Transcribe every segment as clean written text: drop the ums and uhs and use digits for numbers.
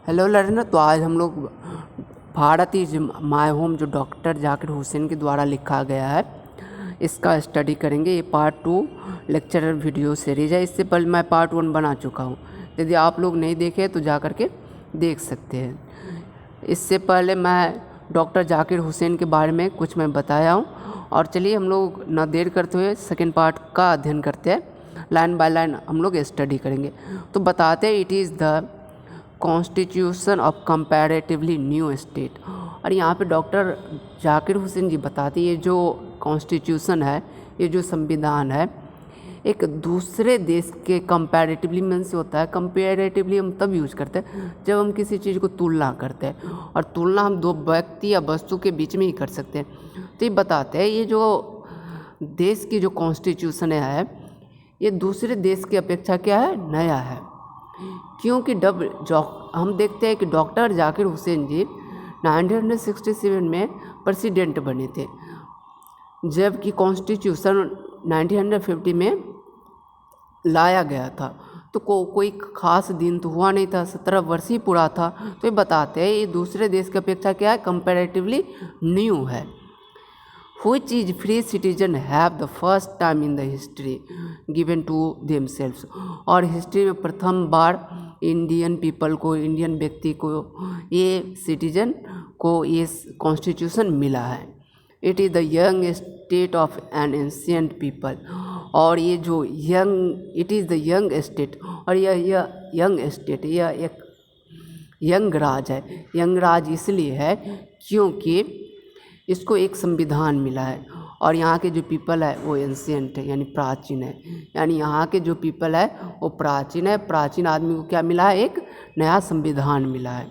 Hello learner. तो आज हम लोग भारत इज माय होम जो डॉक्टर जाकिर हुसैन के द्वारा लिखा गया है इसका स्टडी करेंगे। ये पार्ट 2 लेक्चरर वीडियो सीरीज है। इससे पहले मैं पार्ट 1 बना चुका हूँ। यदि आप लोग नहीं देखे तो जा कर के देख सकते हैं। इससे पहले मैं डॉक्टर जाकिर हुसैन के बारे में कुछ मैं बताया हूँ। और चलिए हम लोग ना देर करते हुए सेकेंड पार्ट का अध्ययन करते हैं। लाइन बाय लाइन हम लोग स्टडी करेंगे। तो बताते हैं it is the constitution of comparatively new state. और यहाँ पे डॉक्टर जाकिर हुसैन जी बताते हैं ये जो कॉन्स्टिट्यूशन है, ये जो संविधान है, एक दूसरे देश के कंपैरेटिवली मीन्स होता है। कंपैरेटिवली हम तब यूज करते हैं जब हम किसी चीज़ को तुलना करते हैं, और तुलना हम दो व्यक्ति या वस्तु के बीच में ही कर सकते हैं। तो ये बताते हैं ये जो देश की जो कॉन्स्टिट्यूशन है ये दूसरे देश की अपेक्षा क्या है, नया है। क्योंकि हम देखते हैं कि डॉक्टर जाकिर हुसैन जी 1967 में प्रेसिडेंट बने थे, जबकि कॉन्स्टिट्यूशन 1950 में लाया गया था। तो कोई ख़ास दिन तो हुआ नहीं था, 17 वर्ष ही पूरा था। तो ये बताते हैं ये दूसरे देश की अपेक्षा क्या है, कंपैरेटिवली न्यू है। Which is free citizen have the first time in the history given to themselves। और हिस्ट्री में प्रथम बार इंडियन पीपल को, इंडियन व्यक्ति को, ये सिटीजन को ये कॉन्स्टिट्यूशन मिला है। It is the young state of an ancient people. और ये जो it is the young state, और यह यंग स्टेट, यह एक यंग राज है। यंग राज इसलिए है क्योंकि इसको एक संविधान मिला है, और यहाँ के जो पीपल है वो एंशियंट है, यानी प्राचीन है। यानी यहाँ के जो पीपल है वो प्राचीन है। प्राचीन आदमी को क्या मिला है, एक नया संविधान मिला है।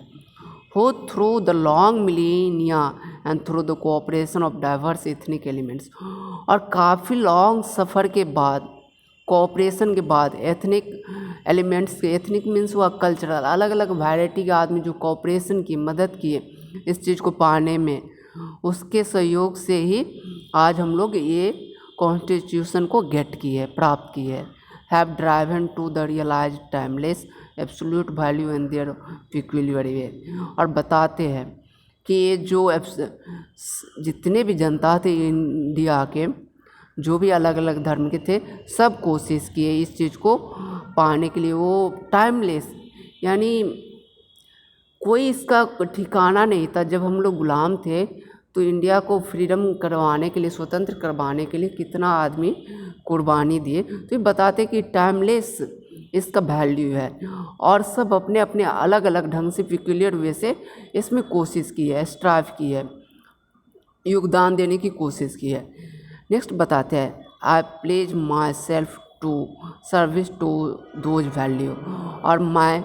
हो through the long Melania and through the cooperation of diverse ethnic elements. और काफ़ी लॉन्ग सफ़र के बाद, कोऑपरेशन के बाद, एथनिक एलिमेंट्स के, एथनिक मीन्स हुआ कल्चरल, अलग अलग वैरायटी के आदमी जो कोऑपरेशन की मदद किए इस चीज़ को पाने में, उसके सहयोग से ही आज हम लोग ये कॉन्स्टिट्यूशन को गेट किए, प्राप्त किए है। Have driven to the realize timeless absolute value in their peculiar way. और बताते हैं कि ये जो जितने भी जनता थे इंडिया के, जो भी अलग अलग धर्म के थे, सब कोशिश किए इस चीज़ को पाने के लिए। वो टाइमलेस यानी कोई इसका ठिकाना नहीं था। जब हम लोग गुलाम थे तो इंडिया को फ्रीडम करवाने के लिए, स्वतंत्र करवाने के लिए कितना आदमी कुर्बानी दिए। तो ये बताते कि टाइमलेस इसका वैल्यू है, और सब अपने अपने अलग अलग ढंग से पिक्यूलियर वे से इसमें कोशिश की है, स्ट्राइव की है, योगदान देने की कोशिश की है। नेक्स्ट बताते हैं I pledge myself to service to those value. और मैं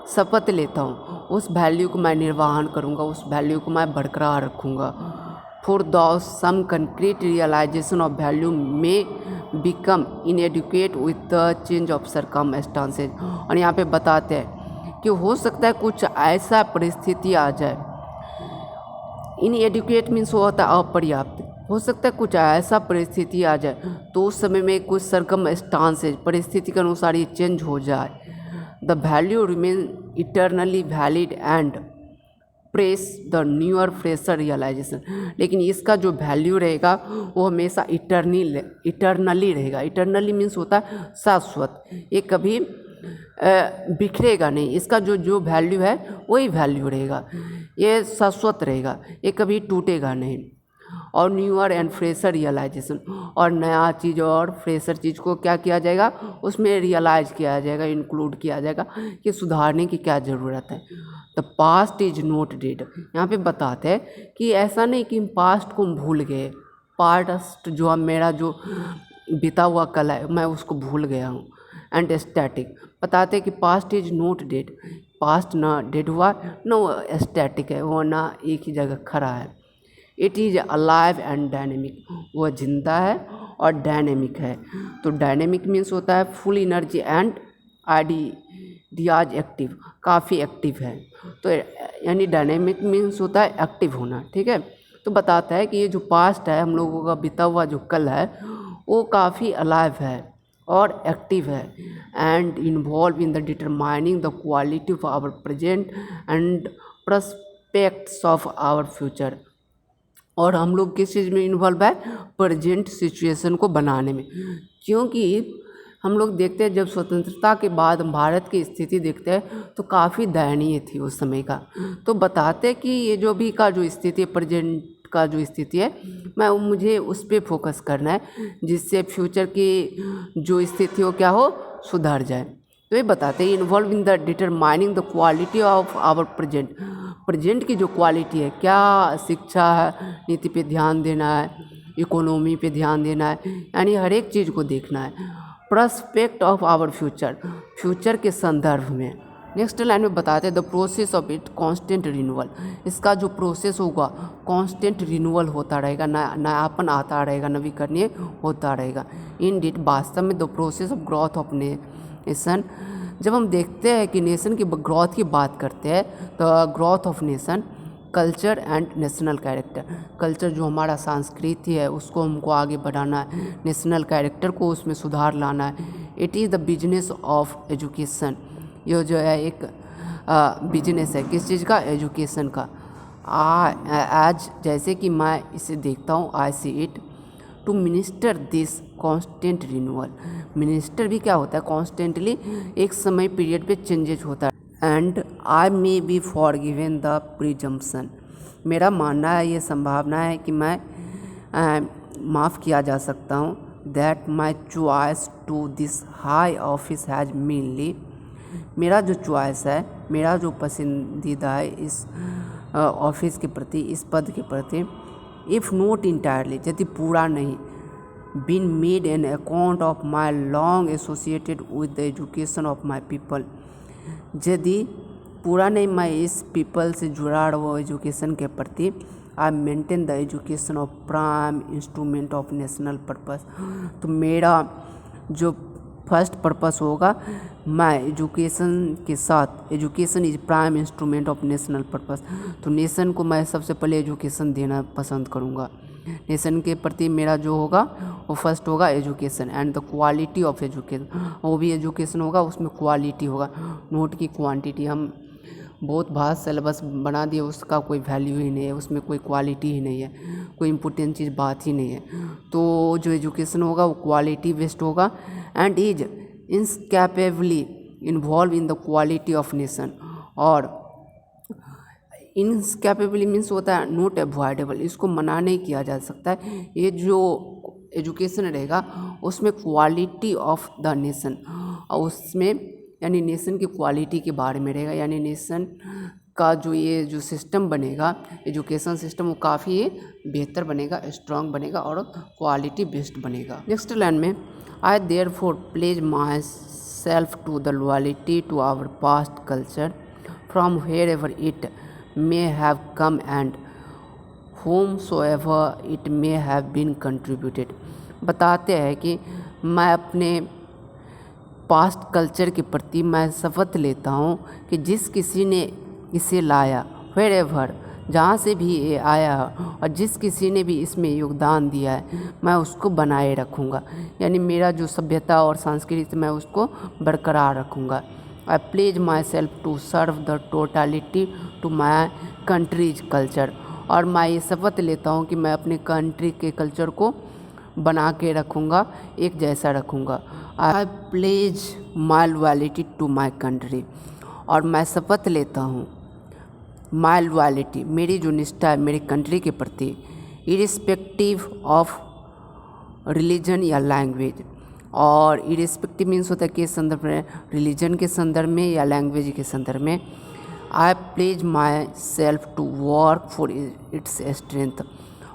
शपथ लेता हूँ उस वैल्यू को मैं निर्वहन करूँगा, उस वैल्यू को मैं बरकरार रखूँगा। फॉर दो सम कंक्रीट रियलाइजेशन ऑफ वैल्यू में become inadequate with the change of circumstances. और यहाँ पे बताते हैं कि हो सकता है कुछ ऐसा परिस्थिति आ जाए, इनएडुकेट मीन्स होता है अपर्याप्त। हो सकता है कुछ ऐसा परिस्थिति आ जाए तो उस समय में कुछ सर्कमस्टांसेज, परिस्थिति के अनुसार ये चेंज हो जाए। The value remain eternally valid and press the newer fresher realization. लेकिन इसका जो वैल्यू रहेगा वो हमेशा इटरनली रहेगा। इटरनली मीन्स होता है शाश्वत, ये कभी बिखरेगा नहीं। इसका जो वैल्यू है वही वैल्यू रहेगा, ये शाश्वत रहेगा, ये कभी टूटेगा नहीं। और न्यूअर एंड फ्रेशर रियलाइजेशन, और नया चीज़ और फ्रेशर चीज़ को क्या किया जाएगा, उसमें रियलाइज किया जाएगा, इंक्लूड किया जाएगा कि सुधारने की क्या ज़रूरत है। The past is not dead. यहाँ पे बताते हैं कि ऐसा नहीं कि पास्ट को हम भूल गए। पास्ट जो मेरा जो बीता हुआ कल है मैं उसको भूल गया हूँ। एंड स्टैटिक, बताते हैं कि past is not dead. Past ना डेड हुआ, ना स्टैटिक है, वो ना एक ही जगह खड़ा है। It is alive and dynamic, वह जिंदा है और डायनेमिक है। तो डायनेमिक मीन्स होता है full energy and ideas active, काफ़ी एक्टिव है। तो यानी डायनेमिक मीन्स होता है एक्टिव होना, ठीक है। तो बताता है कि ये जो पास्ट है, हम लोगों का बीता हुआ जो कल है, वो काफ़ी अलाइव है, और एक्टिव है and involve in the determining the quality of our present and prospects of our future. और हम लोग किस चीज़ में इन्वॉल्व है? प्रेजेंट सिचुएशन को बनाने में। क्योंकि हम लोग देखते हैं जब स्वतंत्रता के बाद हम भारत की स्थिति देखते हैं तो काफ़ी दयनीय थी उस समय का। तो बताते हैं कि ये जो भी का जो स्थिति है, प्रेजेंट का जो स्थिति है, मुझे उस पर फोकस करना है जिससे फ्यूचर की जो स्थिति हो क्या हो, सुधर जाए। तो ये बताते हैं involve in the determining the quality of our present. Present की जो क्वालिटी है, क्या शिक्षा है, नीति पे ध्यान देना है, इकोनॉमी पे ध्यान देना है, यानी हर एक चीज़ को देखना है। Prospect of our future, future के संदर्भ में। नेक्स्ट लाइन में बताते हैं the process of it constant renewal. इसका जो प्रोसेस होगा कांस्टेंट रिन्यूअल होता रहेगा, नयापन आता रहेगा, नवीकरणीय होता रहेगा। इन डिट वास्तव में the process of growth of nation. जब हम देखते हैं कि नेशन की ग्रोथ की बात करते हैं तो growth of nation, culture and national character. Culture जो हमारा संस्कृति है उसको हमको आगे बढ़ाना है, नेशनल कैरेक्टर को उसमें सुधार लाना है। It is the business of education. ये जो है एक बिजनेस है, किस चीज़ का? एजुकेशन का। आज जैसे कि मैं इसे देखता हूँ, I see it to minister this constant renewal. Minister भी क्या होता है? कॉन्स्टेंटली एक समय पीरियड पे चेंजेज होता है। And I may be for given the presumption. मेरा मानना है, ये संभावना है कि मैं माफ़ किया जा सकता हूँ। That my choice to this high office has mainly, मेरा जो चॉइस है, मेरा जो पसंदीदा है इस ऑफिस के प्रति, इस पद के प्रति, इफ़ नॉट इंटायरली, यदि पूरा नहीं, been made an account of my long associated with the education of my people. यदि पूरा नहीं, मैं इस पीपल से जुड़ा रहा एजुकेशन के प्रति। I maintain the education of prime instrument of national purpose. तो मेरा जो फर्स्ट पर्पस होगा, मैं एजुकेशन के साथ, education is prime instrument of national purpose, तो नेशन को मैं सबसे पहले एजुकेशन देना पसंद करूँगा। नेशन के प्रति मेरा जो होगा वो फर्स्ट होगा education and the quality of education. वो भी एजुकेशन होगा, उसमें क्वालिटी होगा, नोट की क्वांटिटी। हम बहुत भास्ट सिलेबस बना दिए, उसका कोई वैल्यू ही नहीं है, उसमें कोई क्वालिटी ही नहीं है, कोई इम्पोर्टेंट चीज़ बात ही नहीं है। तो जो एजुकेशन होगा वो क्वालिटी बेस्ड होगा and is incapably involve in the quality of nation. और इनकैपेबली मीन्स होता है नॉट अवॉइडेबल, इसको मना नहीं किया जा सकता है। ये जो एजुकेशन रहेगा उसमें क्वालिटी ऑफ द नेशन, और उसमें यानी नेशन की क्वालिटी के बारे में रहेगा, यानी नेशन का जो ये जो सिस्टम बनेगा, एजुकेशन सिस्टम, वो काफ़ी बेहतर बनेगा, स्ट्रांग बनेगा और क्वालिटी बेस्ड बनेगा। नेक्स्ट लाइन में I therefore pledge myself to the loyalty to our past culture from wherever it may have come and whomsoever it may have been contributed। बताते हैं कि मैं अपने past culture के प्रति मैं शपथ लेता हूँ कि जिस किसी ने इसे लाया, wherever, जहाँ से भी ये आया और जिस किसी ने भी इसमें योगदान दिया है, मैं उसको बनाए रखूँगा। यानी मेरा जो सभ्यता और संस्कृति, मैं उसको बरकरार रखूँगा। I pledge myself to serve the totality to my country's culture. और मैं ये शपथ लेता हूँ कि मैं अपने कंट्री के कल्चर को बना के रखूँगा, एक जैसा रखूँगा। I pledge my loyalty to my country. और मैं शपथ लेता हूँ माई लॉयल्टी, मेरी जो निष्ठा है मेरी कंट्री के प्रति, इरिस्पेक्टिव ऑफ रिलीजन या लैंग्वेज। और इरिस्पेक्टिव मीन्स होता है कि संदर्भ में, रिलीजन के संदर्भ में या लैंग्वेज के संदर्भ में। I pledge myself to work for its strength.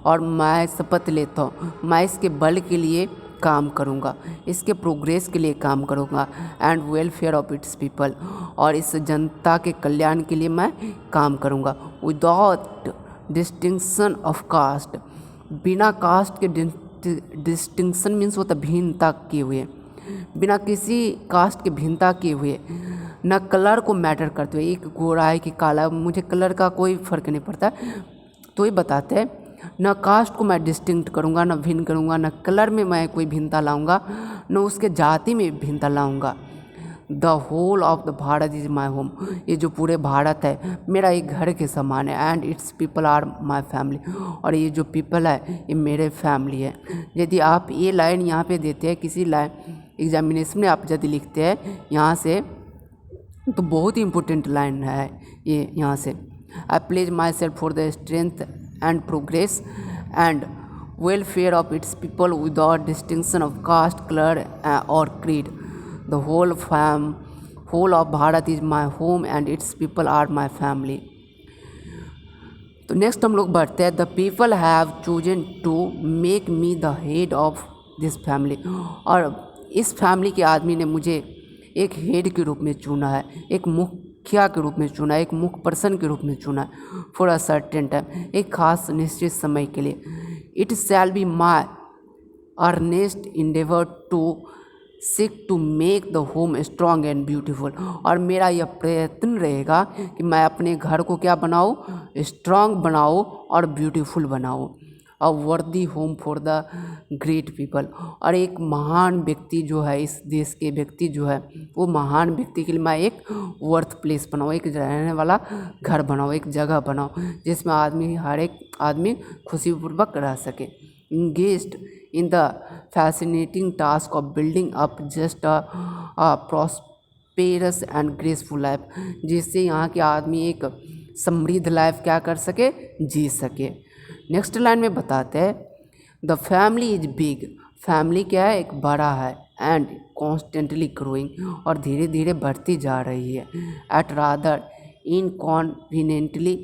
और मैं शपथ लेता हूँ मैं इसके बल के लिए काम करूँगा, इसके प्रोग्रेस के लिए काम करूँगा, and welfare of its people, और इस जनता के कल्याण के लिए मैं काम करूँगा। विदाउट डिस्टिंक्शन ऑफ कास्ट, बिना कास्ट के डिस्टिंक्शन मीन्स होता भिन्नता किए हुए, बिना किसी कास्ट के भिन्नता किए हुए, न कलर को मैटर करते हुए, एक गोरा है कि काला, मुझे कलर का कोई फ़र्क नहीं पड़ता। तो ये बताते हैं न कास्ट को मैं डिस्टिंक्ट करूँगा, न भिन्न करूँगा, न कलर में मैं कोई भिन्नता लाऊँगा, न उसके जाति में भिन्नता लाऊँगा। The whole of the Bharat is my home, ये जो पूरे भारत है मेरा एक घर के समान है। And it's people are my family, और ये जो पीपल है ये मेरे फैमिली है। यदि आप ये लाइन यहाँ पे देते हैं, किसी लाइन एग्जामिनेशन में आप यदि लिखते हैं यहाँ से, तो बहुत ही इम्पोर्टेंट लाइन है ये यहाँ से। I pledge myself for the strength and progress and welfare of its people without distinction of caste, colour और creed. The whole of Bharat is my home and it's people are my family. तो next हम लोग बढ़ते हैं। The people have chosen to make me the head of this family, और इस family के आदमी ने मुझे एक हेड के रूप में चुना है, एक मुखिया के रूप में चुना है, एक मुख्य पर्सन के रूप में चुना है फॉर अ सर्टेन टाइम, एक खास निश्चित समय के लिए। It shall be my earnest endeavour to seek to make the home strong and beautiful, और मेरा यह प्रयत्न रहेगा कि मैं अपने घर को क्या बनाऊँ, स्ट्रॉन्ग बनाऊँ और ब्यूटीफुल बनाऊँ। अ वर्दी home for the great people, और एक महान व्यक्ति जो है, इस देश के व्यक्ति जो है वो महान व्यक्ति के लिए मैं एक वर्थ प्लेस बनाऊँ, एक रहने वाला घर बनाऊँ, एक जगह बनाऊँ जिसमें हर एक आदमी खुशीपूर्वक रह सके। Engaged in the fascinating task of building up just a prosperous and graceful life, जिससे यहाँ के आदमी एक समृद्ध लाइफ क्या कर सके, जी सके। नेक्स्ट लाइन में बताते हैं the family is big, family क्या है, एक बड़ा है, एंड कॉन्स्टेंटली ग्रोइंग, और धीरे धीरे बढ़ती जा रही है। At rather inconveniently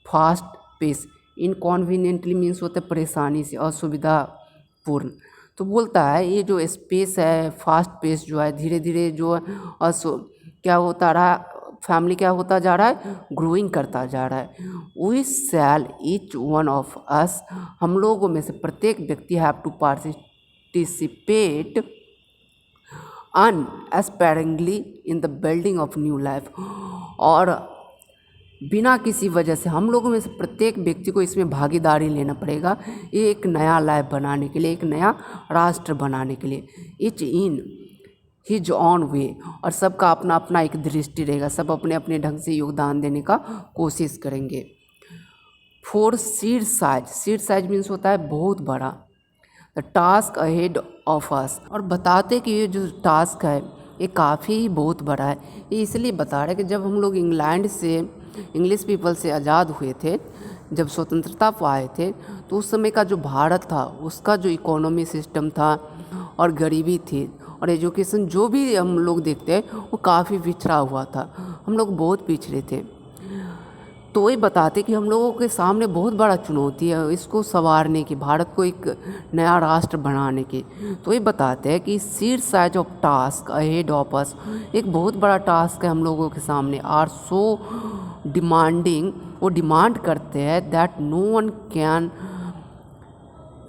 fast pace, inconveniently means होता है परेशानी से, असुविधा पूर्ण। तो बोलता है ये जो स्पेस है, फास्ट पेस जो है, धीरे धीरे जो है क्या होता रहा, फैमिली क्या होता जा रहा है, ग्रोइंग करता जा रहा है। We shall each one of us, हम लोगों में से प्रत्येक व्यक्ति have to participate unaspiringly in the building of new life, और बिना किसी वजह से हम लोगों में से प्रत्येक व्यक्ति को इसमें भागीदारी लेना पड़ेगा, ये एक नया लाइफ बनाने के लिए, एक नया राष्ट्र बनाने के लिए। Etch in his on way, और सबका अपना अपना एक दृष्टि रहेगा, सब अपने अपने ढंग से योगदान देने का कोशिश करेंगे। फॉर सीड साइज मीन्स होता है बहुत बड़ा। द टास्क अहेड ऑफ अस, और बताते कि ये जो टास्क है ये काफ़ी बहुत बड़ा है। ये इसलिए बता रहे हैं कि जब हम लोग इंग्लैंड से, इंग्लिश पीपल से आज़ाद हुए थे, जब स्वतंत्रता पाए थे, तो उस समय का जो भारत था उसका जो इकोनॉमी सिस्टम था और गरीबी थी और एजुकेशन जो भी हम लोग देखते हैं वो काफ़ी पिछड़ा हुआ था, हम लोग बहुत पिछड़े थे। तो ये बताते कि हम लोगों के सामने बहुत बड़ा चुनौती है इसको संवारने की, भारत को एक नया राष्ट्र बनाने की। तो ये बताते हैं कि seed size of task ahead of us, एक बहुत बड़ा टास्क है हम लोगों के सामने। आर सो डिमांडिंग, वो डिमांड करते हैं that no one can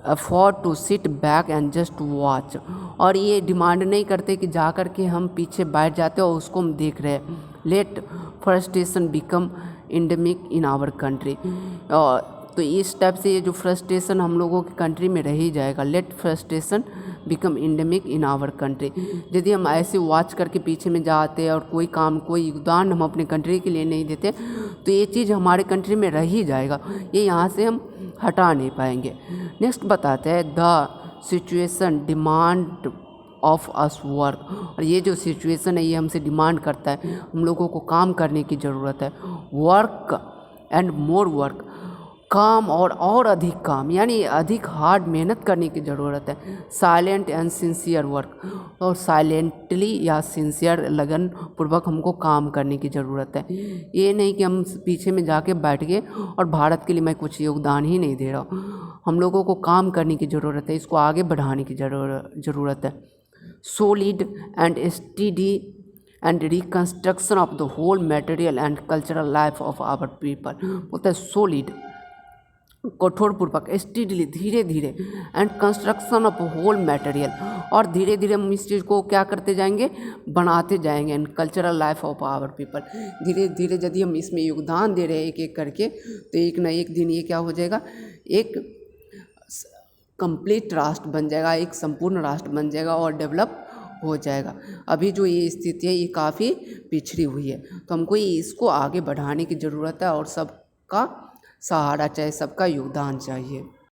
afford to sit back and just watch, और ये डिमांड नहीं करते कि जा कर के हम पीछे बैठ जाते और उसको हम देख रहे हैं। Let frustration become endemic in our country, तो इस टाइप से ये जो फ्रस्ट्रेशन हम लोगों की कंट्री में रह ही जाएगा। Let frustration become endemic in our country, यदि हम ऐसे वॉच करके पीछे में जाते और कोई काम, कोई योगदान हम अपने कंट्री के लिए नहीं देते, तो ये चीज़ हमारे कंट्री में रह ही जाएगा, ये यहाँ से हम हटा नहीं पाएंगे। नेक्स्ट बताते हैं the situation demand of us work, और ये जो सिचुएशन है ये हमसे डिमांड करता है, हम लोगों को काम करने की ज़रूरत है। वर्क एंड मोर वर्क, काम और अधिक काम, यानी अधिक हार्ड मेहनत करने की ज़रूरत है। साइलेंट एंड सिंसियर वर्क, और साइलेंटली या सिंसियर लगन पूर्वक हमको काम करने की ज़रूरत है। ये नहीं कि हम पीछे में जाके बैठ गए और भारत के लिए मैं कुछ योगदान ही नहीं दे रहा हूँ, हम लोगों को काम करने की ज़रूरत है, इसको आगे बढ़ाने की ज़रूरत है। solid and steady and reconstruction of the whole material and cultural life of our people, बोलता है solid, कठोरपूर्वक स्टीडली धीरे धीरे and construction of whole material, और धीरे धीरे हम इस चीज़ को क्या करते जाएंगे, बनाते जाएंगे। And cultural life of our people, धीरे धीरे यदि हम इसमें योगदान दे रहे हैं एक एक करके, तो एक ना एक दिन ये क्या हो जाएगा, एक कंप्लीट राष्ट्र बन जाएगा, एक संपूर्ण राष्ट्र बन जाएगा और डेवलप हो जाएगा। अभी जो ये स्थिति है ये काफ़ी पिछड़ी हुई है, तो हमको इसको आगे बढ़ाने की ज़रूरत है और सबका सहारा चाहिए, सबका योगदान चाहिए।